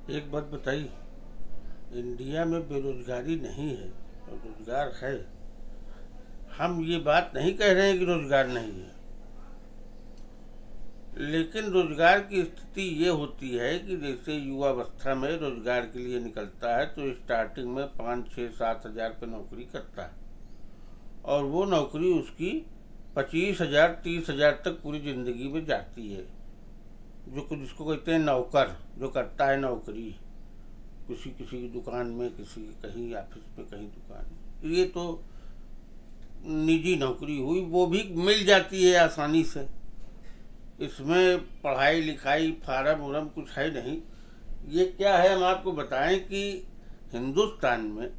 एक बात बताइए, इंडिया में बेरोजगारी नहीं है और रोजगार है। हम ये बात नहीं कह रहे हैं कि रोजगार नहीं है, लेकिन रोजगार की स्थिति ये होती है कि जैसे युवावस्था में रोजगार के लिए निकलता है तो स्टार्टिंग में 5, 6, 7 हज़ार पे नौकरी करता है और वो नौकरी उसकी 25 हज़ार 30 हज़ार तक पूरी ज़िंदगी में जाती है। जो कुछ जिसको कहते हैं नौकर, जो करता है नौकरी किसी किसी की दुकान में, किसी कहीं ऑफिस में, कहीं दुकान में, ये तो निजी नौकरी हुई, वो भी मिल जाती है आसानी से। इसमें पढ़ाई लिखाई फार्म उरम कुछ है नहीं। ये क्या है, हम आपको बताएं कि हिंदुस्तान में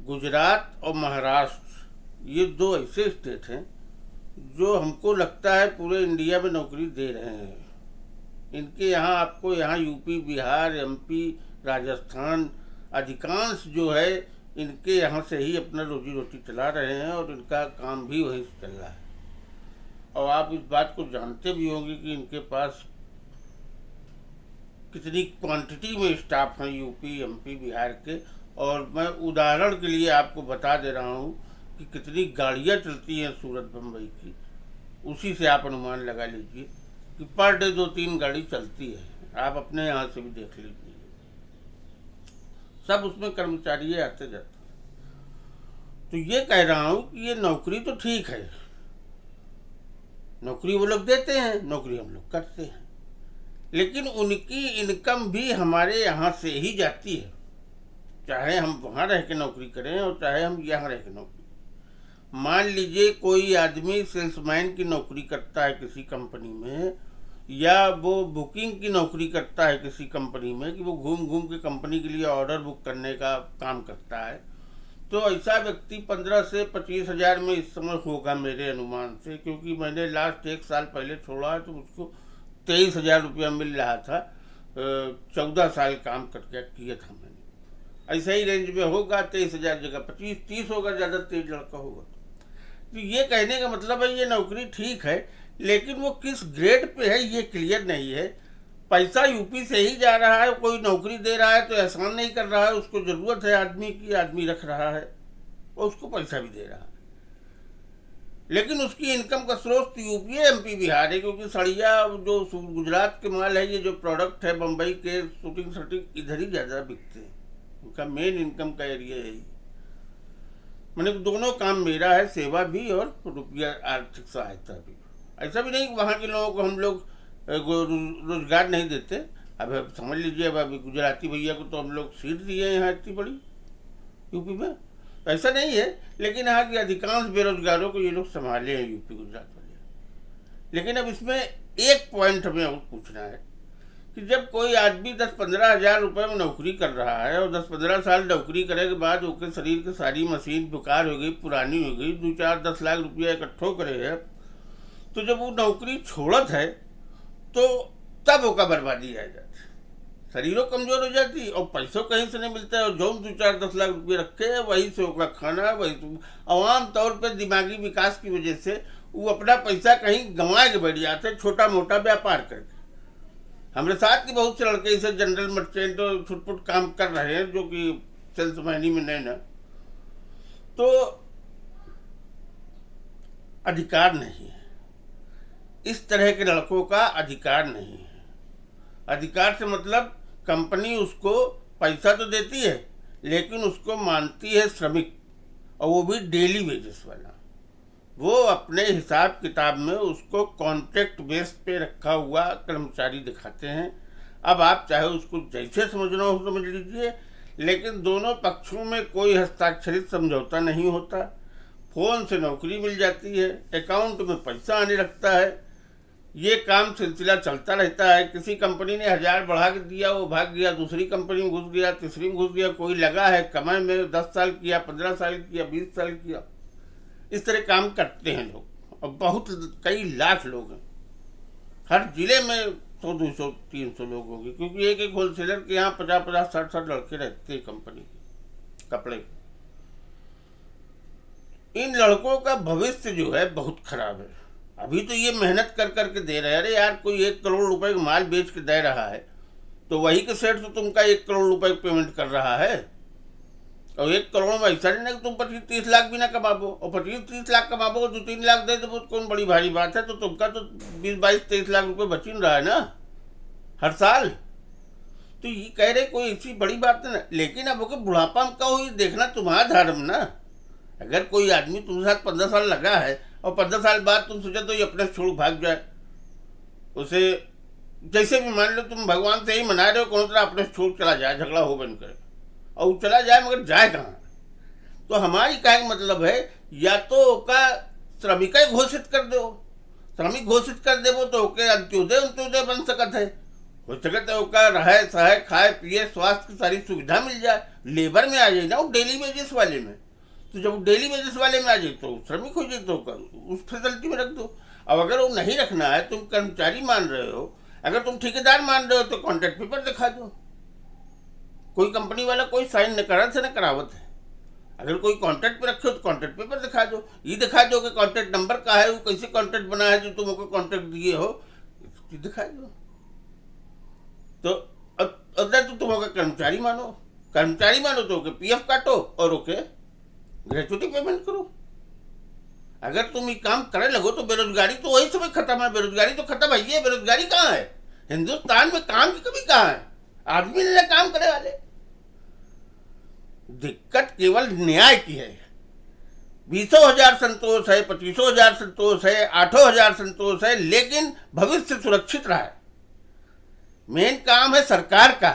गुजरात और महाराष्ट्र ये दो ऐसे स्टेट हैं जो हमको लगता है पूरे इंडिया में नौकरी दे रहे हैं। इनके यहाँ आपको यहाँ यूपी, बिहार, एमपी, राजस्थान अधिकांश जो है इनके यहाँ से ही अपना रोजी रोटी चला रहे हैं और इनका काम भी वहीं से चल रहा है। और आप इस बात को जानते भी होंगे कि इनके पास कितनी क्वांटिटी में स्टाफ हैं यूपी, एमपी, बिहार के। और मैं उदाहरण के लिए आपको बता दे रहा हूँ कि कितनी गाड़ियाँ चलती हैं सूरत बम्बई की, उसी से आप अनुमान लगा लीजिए कि पर डे 2-3 गाड़ी चलती है। आप अपने यहाँ से भी देख लीजिए, सब उसमें कर्मचारी आते जाते। तो ये कह रहा हूँ कि ये नौकरी तो ठीक है, नौकरी वो लोग देते हैं, नौकरी हम लोग करते हैं, लेकिन उनकी इनकम भी हमारे यहाँ से ही जाती है, चाहे हम वहाँ रह के नौकरी करें और चाहे हम यहाँ रह के नौकरी। मान लीजिए कोई आदमी सेल्समैन की नौकरी करता है किसी कंपनी में, या वो बुकिंग की नौकरी करता है किसी कंपनी में कि वो घूम घूम के कंपनी के लिए ऑर्डर बुक करने का काम करता है, तो ऐसा व्यक्ति 15 से 25 हज़ार में इस समय होगा मेरे अनुमान से, क्योंकि मैंने लास्ट 1 साल पहले छोड़ा है तो मुझको 23 हज़ार रुपया मिल रहा था। 14 साल काम करके किया था मैंने। ऐसा ही रेंज में होगा, 23 हज़ार जगह 25-30 होगा, ज़्यादा तेज लड़का होगा। तो ये कहने का मतलब है ये नौकरी ठीक है, लेकिन वो किस ग्रेड पे है ये क्लियर नहीं है। पैसा यूपी से ही जा रहा है, कोई नौकरी दे रहा है तो एहसान नहीं कर रहा है, उसको ज़रूरत है आदमी की, आदमी रख रहा है और उसको पैसा भी दे रहा है, लेकिन उसकी इनकम का स्रोत यूपी, एमपी, बिहार है। क्योंकि सड़िया जो गुजरात के माल है, ये जो प्रोडक्ट है बम्बई के, शूटिंग इधर ही ज़्यादा बिकते हैं, उनका मेन इनकम का एरिया यही। मैंने दोनों काम मेरा है, सेवा भी और रुपया आर्थिक सहायता भी। ऐसा भी नहीं कि वहाँ के लोगों को हम लोग रोजगार नहीं देते। अब समझ लीजिए, अब अभी गुजराती भैया को तो हम लोग सीट दिए हैं यहाँ इतनी बड़ी यूपी में, ऐसा नहीं है, लेकिन यहाँ के अधिकांश बेरोजगारों को ये लोग संभाले हैं यूपी गुजरात वाले। लेकिन अब इसमें एक पॉइंट हमें और पूछना है कि जब कोई आदमी 10-15 हज़ार रुपये में नौकरी कर रहा है और 10-15 साल नौकरी करने के बाद उसके शरीर की सारी मशीन बेकार हो गई, पुरानी हो गई, 2-4-10 लाख रुपया इकट्ठो करे है, तो जब वो नौकरी छोड़त है तो तब ओका बर्बादी आ जाती, शरीरों कमजोर हो जाती और पैसों कहीं से नहीं मिलता है। और जो 2-4-10 लाख रुपये रखे हैं वहीं से ओका खाना, वही आम तौर पर दिमागी विकास की वजह से वो अपना पैसा कहीं गंवा के बैठ जाते, छोटा मोटा व्यापार करके। हमारे साथ के बहुत से लड़के इसे जनरल मर्चेंट और छुटपुट काम कर रहे हैं, जो कि सेल्समैनी में नहीं ना, तो अधिकार नहीं है, इस तरह के लड़कों का अधिकार नहीं है। अधिकार से मतलब कंपनी उसको पैसा तो देती है, लेकिन उसको मानती है श्रमिक, और वो भी डेली वेजेस वाला। वो अपने हिसाब किताब में उसको कॉन्ट्रैक्ट बेस पे रखा हुआ कर्मचारी दिखाते हैं। अब आप चाहे उसको जैसे समझना हो समझ लीजिए, लेकिन दोनों पक्षों में कोई हस्ताक्षरित समझौता नहीं होता। फ़ोन से नौकरी मिल जाती है, अकाउंट में पैसा आने लगता है, ये काम सिलसिला चलता रहता है। किसी कंपनी ने 1000 बढ़ा के दिया, वो भाग गया, दूसरी कंपनी में घुस गया, तीसरी में घुस गया, कोई लगा है कमाई में 10 साल किया, 15 साल किया, 20 साल किया, इस तरह काम करते हैं लोग। और बहुत कई लाख लोग हैं, हर जिले में 100-200-300 लोग होंगे, क्योंकि एक एक होलसेलर के यहाँ 50-50 60-60 लड़के रहते हैं कंपनी के कपड़े के। इन लड़कों का भविष्य जो है बहुत खराब है। अभी तो ये मेहनत कर करके दे रहे हैं, अरे यार कोई 1 करोड़ रुपए का माल बेच के दे रहा है तो वही के सेठ तो तुमका 1 करोड़ रुपए पेमेंट कर रहा है। और 1 करोड़ में ऐसा नहीं ना कि तुम 25-30 लाख भी ना कमाबो, और 25-30 लाख कमाबो 2-3 लाख दे दो, कौन बड़ी भारी बात है। तो तुमका तो 20-22-23 लाख रुपए बच ही रहा है ना हर साल। तो ये कह रहे कोई ऐसी बड़ी बात है ना। लेकिन अब ओके बुढ़ापा में कहो, ये देखना तुम्हारा धर्म ना। अगर कोई आदमी तुम्हारे साथ 15 साल लगा है और 15 साल बाद तुम सोचा तो ये अपने छोड़ भाग जाए, उसे जैसे भी मान लो तुम भगवान से ही मना रहे हो, कौन सा अपने छोड़ चला जाए, झगड़ा हो बन करे, और वो चला जाए मगर जाए कहाँ। तो हमारी का मतलब है या तो ओका श्रमिक घोषित कर दो, श्रमिक घोषित कर देवो तो ओके अंत्योदय बन सकत है, हो सकता है ओका रहे सहे खाए पिए स्वास्थ्य की सारी सुविधा मिल जाए। लेबर में आ जाए ना, वो डेली वेजेस वाले में। तो जब डेली वेजेस वाले में आ जाए तो श्रमिक हो जाए, तो उस फैसिलिटी में रख दो। अब अगर वो नहीं रखना है, तुम कर्मचारी मान रहे हो, अगर तुम ठेकेदार मान रहे हो तो कॉन्ट्रैक्ट पेपर दिखा दो। कोई कंपनी वाला कोई साइन न करा से न करावत है। अगर कोई कॉन्ट्रैक्ट पे रखे हो तो कॉन्ट्रैक्ट पेपर दिखा दो, ये दिखा दो कि कॉन्ट्रैक्ट नंबर का है, वो कैसे कॉन्ट्रैक्ट बना है जो तुमको कॉन्ट्रैक्ट दिए हो, दिखा दो। तो अगर तो तुम कर्मचारी मानो तो ओके पीएफ काटो और ओके ग्रेचुटी पेमेंट करो। अगर तुम ये काम करे लगो तो बेरोजगारी तो वही समय खत्म है। बेरोजगारी तो खत्म है। ये बेरोजगारी कहाँ है हिंदुस्तान में? काम की कमी कहाँ है? आदमी नहीं काम करे वाले। दिक्कत केवल न्याय की है। 20,000 संतोष है, 25,000 संतोष है, 8,000 संतोष है, लेकिन भविष्य सुरक्षित रहा है। मेन काम है सरकार का,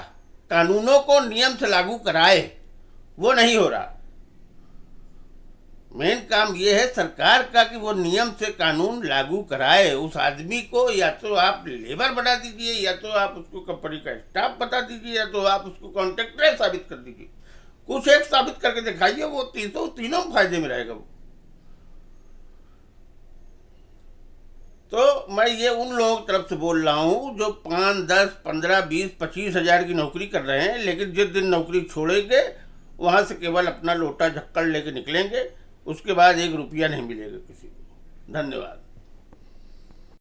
कानूनों को नियम से लागू कराए, वो नहीं हो रहा। मेन काम ये है सरकार का कि वो नियम से कानून लागू कराए। उस आदमी को या तो आप लेबर बना दीजिए, या तो आप उसको कंपनी का स्टाफ बता दीजिए, या तो आप उसको कॉन्ट्रैक्टर साबित कर दीजिए। कुछ एक साबित करके दिखाइए, वो तीनों फायदे में रहेगा वो। तो मैं ये उन लोगों की तरफ से बोल रहा हूँ जो 5, 10, 15, 20, 25 हजार की नौकरी कर रहे हैं, लेकिन जिस दिन नौकरी छोड़ेंगे वहां से केवल अपना लोटा झक्कड़ लेके निकलेंगे, उसके बाद 1 रुपया नहीं मिलेगा किसी को। धन्यवाद।